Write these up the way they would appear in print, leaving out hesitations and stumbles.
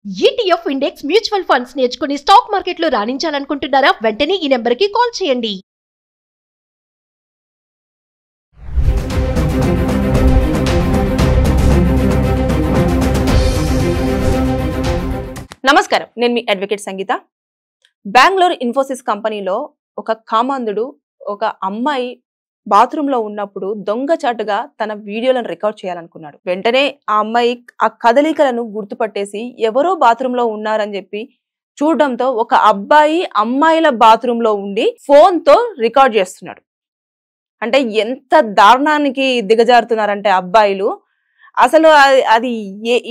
ETF index mutual funds నేర్చుకుని stock మార్కెట్లో రాణించాలనుకుంటున్నారా? వెంటనే ఈ నెంబర్కి కాల్ చేయండి. నమస్కారం, నేను మీ అడ్వకేట్ సంగీత. బెంగళూరు ఇన్ఫోసిస్ కంపెనీలో ఒక కామాంధుడు ఒక అమ్మాయి బాత్రూమ్ లో ఉన్నప్పుడు దొంగచాటుగా తన వీడియోలను రికార్డ్ చేయాలనుకున్నాడు. వెంటనే ఆ అమ్మాయి ఆ కదలికలను గుర్తుపట్టేసి ఎవరో బాత్రూమ్ లో ఉన్నారని చెప్పి చూడడంతో ఒక అబ్బాయి అమ్మాయిల బాత్రూమ్ లో ఉండి ఫోన్ తో రికార్డ్ చేస్తున్నాడు. అంటే ఎంత దారుణానికి దిగజారుతున్నారంటే అబ్బాయిలు, అసలు అది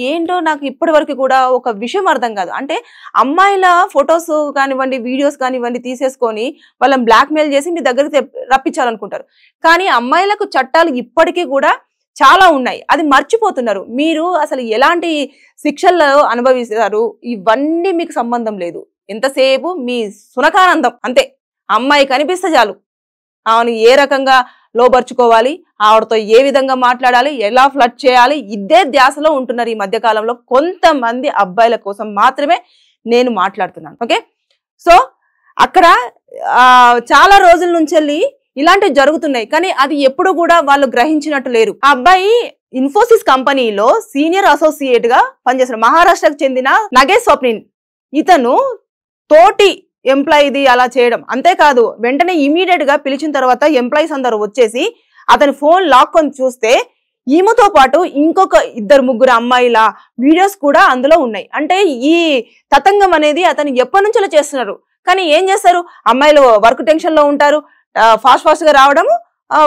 ఏంటో నాకు ఇప్పటి వరకు కూడా ఒక విషయం అర్థం కాదు. అంటే అమ్మాయిల ఫొటోస్ కానివ్వండి, వీడియోస్ కానివ్వండి తీసేసుకొని వాళ్ళని బ్లాక్మెయిల్ చేసి మీ దగ్గరికి రప్పించాలనుకుంటారు. కానీ అమ్మాయిలకు చట్టాలు ఇప్పటికీ కూడా చాలా ఉన్నాయి, అది మర్చిపోతున్నారు. మీరు అసలు ఎలాంటి శిక్షల్లో అనుభవిస్తారు ఇవన్నీ మీకు సంబంధం లేదు. ఎంతసేపు మీ సునకానందం అంతే. అమ్మాయి కనిపిస్తే చాలు ఆమెను ఏ రకంగా లోపరుచుకోవాలి, ఆవిడతో ఏ విధంగా మాట్లాడాలి, ఎలా ఫ్లర్ట్ చేయాలి, ఇదే ధ్యాసలో ఉంటున్నారు ఈ మధ్య కాలంలో కొంతమంది అబ్బాయిల కోసం మాత్రమే నేను మాట్లాడుతున్నాను. ఓకే, సో అక్కడ చాలా రోజుల నుంచి వెళ్ళి ఇలాంటివి జరుగుతున్నాయి, కానీ అది ఎప్పుడు కూడా వాళ్ళు గ్రహించినట్టు లేరు. ఆ అబ్బాయి ఇన్ఫోసిస్ కంపెనీలో సీనియర్ అసోసియేట్ గా పనిచేస్తాడు. మహారాష్ట్రకు చెందిన నగేష్ స్వప్నిన్. ఇతను తోటి ఎంప్లాయీది అలా చేయడం అంతేకాదు, వెంటనే ఇమీడియట్ గా పిలిచిన తర్వాత ఎంప్లాయీస్ అందరూ వచ్చేసి అతని ఫోన్ లాక్కొని చూస్తే ఈమెతో పాటు ఇంకొక 2-3 అమ్మాయిల వీడియోస్ కూడా అందులో ఉన్నాయి. అంటే ఈ తతంగం అనేది అతను ఎప్పటి నుంచో చేస్తున్నారు. కానీ ఏం చేస్తారు, అమ్మాయిలు వర్క్ టెన్షన్ లో ఉంటారు, ఫాస్ట్ గా రావడము,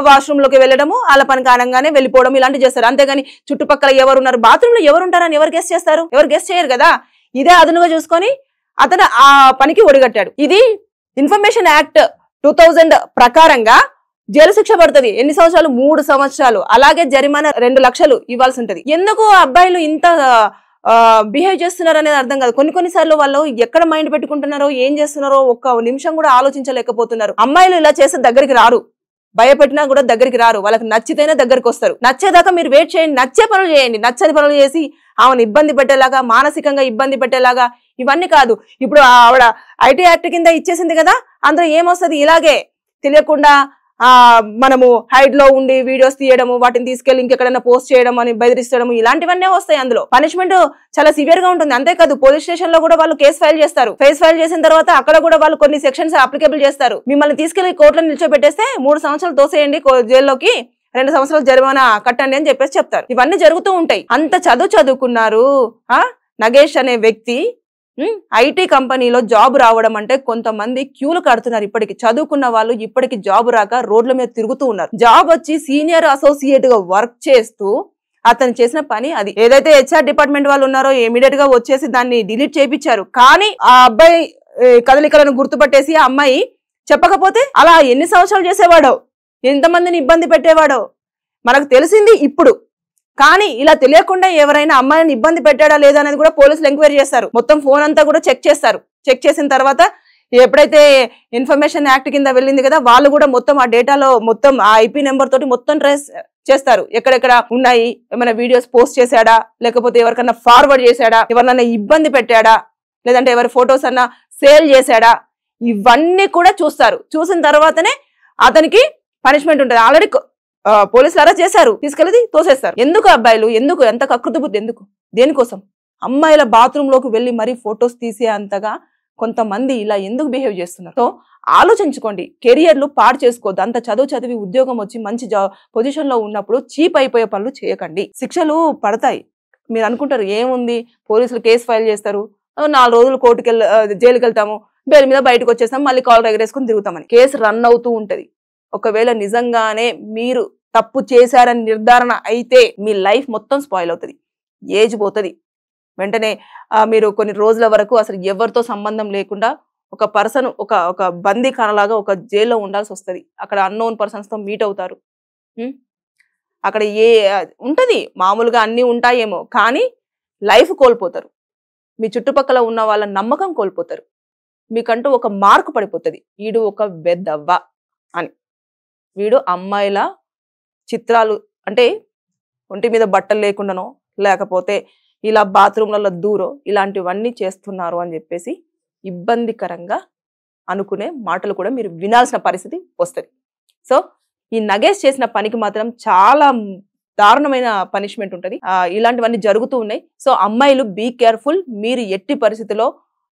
వాష్రూమ్ లోకి వెళ్ళడము, వాళ్ళ పని కారణంగానే వెళ్ళిపోవడం, ఇలాంటివి చేస్తారు. అంతేగాని చుట్టుపక్కల ఎవరున్నారు, బాత్రూమ్ లో ఎవరుంటారని ఎవరు గెస్ చేస్తారు? ఎవరు గెస్ చేయరు కదా. ఇదే అదనుగా చూసుకొని అతను ఆ పనికి ఒడిగట్టాడు. ఇది ఇన్ఫర్మేషన్ యాక్ట్ 2000 ప్రకారంగా జైలు శిక్ష పడుతుంది. ఎన్ని సంవత్సరాలు? 3 సంవత్సరాలు. అలాగే జరిమానా 2 లక్షలు ఇవ్వాల్సి ఉంటది. ఎందుకు అబ్బాయిలు ఇంత బిహేవ్ చేస్తున్నారు అనేది అర్థం కాదు. కొన్నిసార్లు వాళ్ళు ఎక్కడ మైండ్ పెట్టుకుంటున్నారో, ఏం చేస్తున్నారో ఒక్క నిమిషం కూడా ఆలోచించలేకపోతున్నారు. అమ్మాయిలు ఇలా చేస్తే దగ్గరికి రారు, భయపెట్టినా కూడా దగ్గరికి రారు. వాళ్ళకి నచ్చితేనే దగ్గరికి వస్తారు. నచ్చేదాకా మీరు వెయిట్ చేయండి, నచ్చే పనులు చేయండి. నచ్చని పనులు చేసి ఆమెను ఇబ్బంది పెట్టేలాగా, మానసికంగా ఇబ్బంది పెట్టేలాగా ఇవన్నీ కాదు. ఇప్పుడు ఆవిడ ఐటీ యాక్ట్ కింద ఇచ్చేసింది కదా, అందులో ఏమొస్తుంది, ఇలాగే తెలియకుండా మనము హైడ్ లో ఉండి వీడియోస్ తీయడము, వాటిని తీసుకెళ్లి ఇంకెక్కడైనా పోస్ట్ చేయడం అని బెదిరిస్తడము, ఇలాంటివన్నీ వస్తాయి. అందులో పనిష్మెంట్ చాలా సివియర్ గా ఉంటుంది. అంతేకాదు పోలీస్ స్టేషన్ లో కూడా వాళ్ళు కేసు ఫైల్ చేస్తారు. కేసు ఫైల్ చేసిన తర్వాత అక్కడ కూడా వాళ్ళు కొన్ని సెక్షన్స్ అప్లికేబుల్ చేస్తారు. మిమ్మల్ని తీసుకెళ్లి కోర్టులో నిల్చోబెట్టేస్తే 3 సంవత్సరాలు తోసేయండి జైల్లోకి, 2 సంవత్సరాలు జరిమానా కట్టండి అని చెప్పేసి చెప్తారు. ఇవన్నీ జరుగుతూ ఉంటాయి. అంత చదువుకున్నారు నగేష్ అనే వ్యక్తి. ఐటీ కంపెనీలో జాబ్ రావడం అంటే కొంతమంది క్యూలు కడుతున్నారు. ఇప్పటికి చదువుకున్న వాళ్ళు ఇప్పటికి జాబ్ రాక రోడ్ల మీద తిరుగుతూ ఉన్నారు. జాబ్ వచ్చి సీనియర్ అసోసియేట్ గా వర్క్ చేస్తూ అతను చేసిన పని అది. ఏదైతే హెచ్ఆర్ డిపార్ట్మెంట్ వాళ్ళు ఉన్నారో ఇమీడియట్ గా వచ్చేసి దాన్ని డిలీట్ చేయించారు. కానీ ఆ అబ్బాయి కదలికలను గుర్తుపట్టేసి ఆ అమ్మాయి చెప్పకపోతే అలా ఎన్ని సంవత్సరాలు చేసేవాడో, ఎంతమందిని ఇబ్బంది పెట్టేవాడో మనకు తెలిసింది ఇప్పుడు. కానీ ఇలా తెలియకుండా ఎవరైనా అమ్మాయిని ఇబ్బంది పెట్టాడా లేదా అనేది కూడా పోలీసులు ఎంక్వైరీ చేస్తారు. మొత్తం ఫోన్ అంతా కూడా చెక్ చేస్తారు. చెక్ చేసిన తర్వాత ఎప్పుడైతే ఇన్ఫర్మేషన్ యాక్ట్ కింద వెళ్ళింది కదా, వాళ్ళు కూడా మొత్తం ఆ డేటాలో మొత్తం ఆ ఐపీ నెంబర్ తోటి మొత్తం ట్రేస్ చేస్తారు. ఎక్కడెక్కడ ఉన్నాయి, ఏమైనా వీడియోస్ పోస్ట్ చేశాడా, లేకపోతే ఎవరికన్నా ఫార్వర్డ్ చేశాడా, ఎవరినన్నా ఇబ్బంది పెట్టాడా, లేదంటే ఎవరి ఫొటోస్ అన్నా సేల్ చేశాడా, ఇవన్నీ కూడా చూస్తారు. చూసిన తర్వాతనే అతనికి పనిష్మెంట్ ఉంటుంది. ఆల్రెడీ పోలీసులు అరెస్ట్ చేశారు, తీసుకెళ్ళి తోసేస్తారు. ఎందుకు అబ్బాయిలు, ఎందుకు ఎంత కకృతి బుద్ధి, ఎందుకు, దేనికోసం? అమ్మాయిల బాత్రూమ్ లోకి వెళ్ళి మరీ ఫొటోస్ తీసే అంతగా కొంతమంది ఇలా ఎందుకు బిహేవ్ చేస్తున్నారు? సో ఆలోచించుకోండి, కెరియర్లు పాడు చేసుకోవద్దు. అంత చదివి ఉద్యోగం వచ్చి మంచి పొజిషన్ లో ఉన్నప్పుడు చీప్ అయిపోయే పనులు చేయకండి. శిక్షలు పడతాయి. మీరు అనుకుంటారు ఏముంది, పోలీసులు కేసు ఫైల్ చేస్తారు, 4 రోజులు జైలుకి వెళ్తాము, బెయిల్ మీద బయటకు వచ్చేస్తాం, మళ్ళీ కాల్ ఎగరేసుకుని తిరుగుతామని. కేసు రన్ అవుతూ ఉంటది. ఒకవేళ నిజంగానే మీరు తప్పు చేశారని నిర్ధారణ అయితే మీ లైఫ్ మొత్తం స్పాయిల్ అవుతుంది, ఏజ్ పోతుంది. వెంటనే మీరు కొన్ని రోజుల వరకు అసలు ఎవరితో సంబంధం లేకుండా ఒక పర్సన్ ఒక బందీ కానలాగా ఒక జైల్లో ఉండాల్సి వస్తుంది. అక్కడ అన్నోన్ పర్సన్స్ తో మీట్ అవుతారు. అక్కడ ఉంటది, మామూలుగా అన్ని ఉంటాయేమో, కానీ లైఫ్ కోల్పోతారు. మీ చుట్టుపక్కల ఉన్న వాళ్ళ నమ్మకం కోల్పోతారు. మీకంటూ ఒక మార్కు పడిపోతుంది, వీడు ఒక వెద్దవ్వ అని. వీడు అమ్మాయిల చిత్రాలు అంటే ఒంటి మీద బట్టలు లేకుండానో, లేకపోతే ఇలా బాత్రూమ్లలో దూరో ఇలాంటివన్నీ చేస్తున్నారు అని చెప్పేసి ఇబ్బందికరంగా అనుకునే మాటలు కూడా మీరు వినాల్సిన పరిస్థితి వస్తుంది. సో ఈ నగేష్ చేసిన పనికి మాత్రం చాలా దారుణమైన పనిష్మెంట్ ఉంటుంది. ఇలాంటివన్నీ జరుగుతూ ఉన్నాయి. సో అమ్మాయిలు బీ కేర్ఫుల్. మీరు ఎట్టి పరిస్థితిలో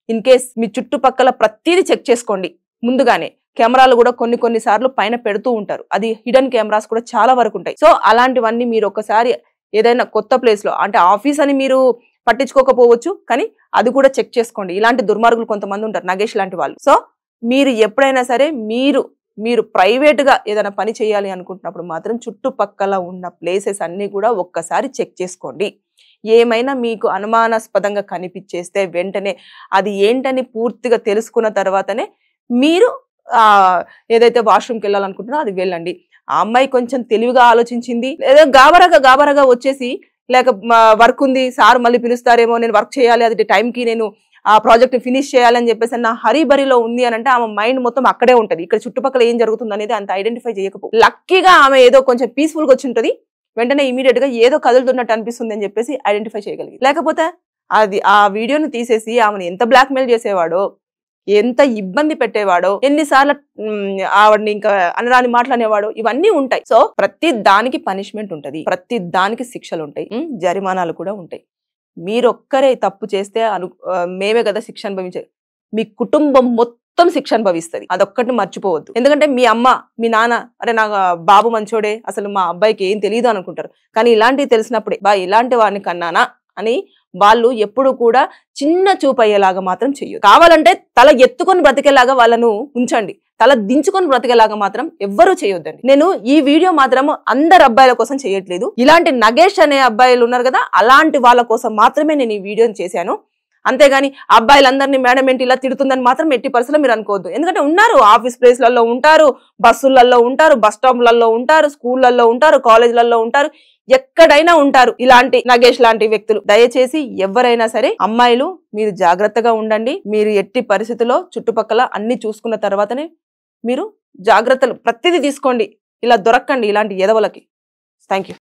ఇన్ కేస్ మీ చుట్టుపక్కల ప్రతిదీ చెక్ చేసుకోండి ముందుగానే. కెమెరాలు కూడా కొన్ని సార్లు పైన పెడుతూ ఉంటారు. అది హిడెన్ కెమెరాస్ కూడా చాలా వరకు ఉంటాయి. సో అలాంటివన్నీ మీరు ఒకసారి ఏదైనా కొత్త ప్లేస్ లో, అంటే ఆఫీస్ అని మీరు పట్టించుకోకపోవచ్చు, కానీ అది కూడా చెక్ చేసుకోండి. ఇలాంటి దుర్మార్గులు కొంతమంది ఉంటారు, నగేష్ లాంటి వాళ్ళు. సో మీరు ఎప్పుడైనా సరే మీరు ప్రైవేట్ గా ఏదైనా పని చేయాలి అనుకుంటున్నప్పుడు మాత్రం చుట్టుపక్కల ఉన్న ప్లేసెస్ అన్ని కూడా ఒక్కసారి చెక్ చేసుకోండి. ఏమైనా మీకు అనుమానాస్పదంగా కనిపించేస్తే వెంటనే అది ఏంటని పూర్తిగా తెలుసుకున్న తర్వాతనే మీరు ఏదైతే వాష్రూమ్కి వెళ్ళాలనుకుంటున్నారో అది వెళ్ళండి. ఆ అమ్మాయి కొంచెం తెలివిగా ఆలోచించింది, లేదా గాబరగా వచ్చేసి లేక వర్క్ ఉంది సార్ మళ్ళీ పిలుస్తారేమో, నేను వర్క్ చేయాలి, అది టైంకి నేను ఆ ప్రాజెక్ట్ ఫినిష్ చేయాలని చెప్పేసి నా హరీబరీలో ఉంది అని అంటే ఆమె మైండ్ మొత్తం అక్కడే ఉంటది. ఇక్కడ చుట్టుపక్కల ఏం జరుగుతుంది అనేది అంత ఐడెంటిఫై చేయకపో. లక్కీగా ఆమె ఏదో కొంచెం పీస్ఫుల్ గా వచ్చి ఉంటది, వెంటనే ఇమీడియట్ గా ఏదో కదులుతున్నట్టు అనిపిస్తుంది అని చెప్పేసి ఐడెంటిఫై చేయగలిగి. లేకపోతే అది ఆ వీడియోని తీసేసి ఆమెను ఎంత బ్లాక్మెయిల్ చేసేవాడో, ఎంత ఇబ్బంది పెట్టేవాడో, ఎన్నిసార్లు ఆవిడని ఇంకా అనరాని మాట్లాడేవాడో, ఇవన్నీ ఉంటాయి. సో ప్రతి దానికి పనిష్మెంట్ ఉంటది, ప్రతి దానికి శిక్షలు ఉంటాయి, జరిమానాలు కూడా ఉంటాయి. మీరొక్కరే తప్పు చేస్తే మేమే కదా శిక్ష అనుభవించేది, మీ కుటుంబం మొత్తం శిక్ష అనుభవిస్తుంది. అదొక్కటి మర్చిపోవద్దు. ఎందుకంటే మీ అమ్మ మీ నాన్న అరే నా బాబు మంచోడే, అసలు మా అబ్బాయికి ఏం తెలియదు అనుకుంటారు. కానీ ఇలాంటివి తెలిసినప్పుడే ఇలాంటి వాడిని కన్నానా అని వాళ్ళు ఎప్పుడు కూడా చిన్న చూపు అయ్యేలాగా మాత్రం చెయ్యదు. కావాలంటే తల ఎత్తుకొని బ్రతికేలాగా వాళ్ళను ఉంచండి, తల దించుకొని బ్రతికేలాగా మాత్రం ఎవ్వరూ చేయొద్దండి. నేను ఈ వీడియో మాత్రం అందరు అబ్బాయిల కోసం చేయట్లేదు. ఇలాంటి నగేష్ అనే అబ్బాయిలు ఉన్నారు కదా, అలాంటి వాళ్ళ కోసం మాత్రమే నేను ఈ వీడియోని చేశాను. అంతేగాని అబ్బాయిలందరినీ మేడం ఏంటి ఇలా తిడుతుందని మాత్రం ఎట్టి పరిస్థితుల్లో మీరు అనుకోవద్దు. ఎందుకంటే ఉన్నారు, ఆఫీస్ ప్లేస్లలో ఉంటారు, బస్సులలో ఉంటారు, బస్ స్టాప్లలో ఉంటారు, స్కూళ్లలో ఉంటారు, కాలేజీలలో ఉంటారు, ఎక్కడైనా ఉంటారు ఇలాంటి నగేష్ లాంటి వ్యక్తులు. దయచేసి ఎవరైనా సరే అమ్మాయిలు మీరు జాగ్రత్తగా ఉండండి. మీరు ఎట్టి పరిస్థితుల్లో చుట్టుపక్కల అన్ని చూసుకున్న తర్వాతనే మీరు జాగ్రత్తలు ప్రతిదీ తీసుకోండి. ఇలా దొరక్కండి ఇలాంటి ఎదవలకి. Thank you.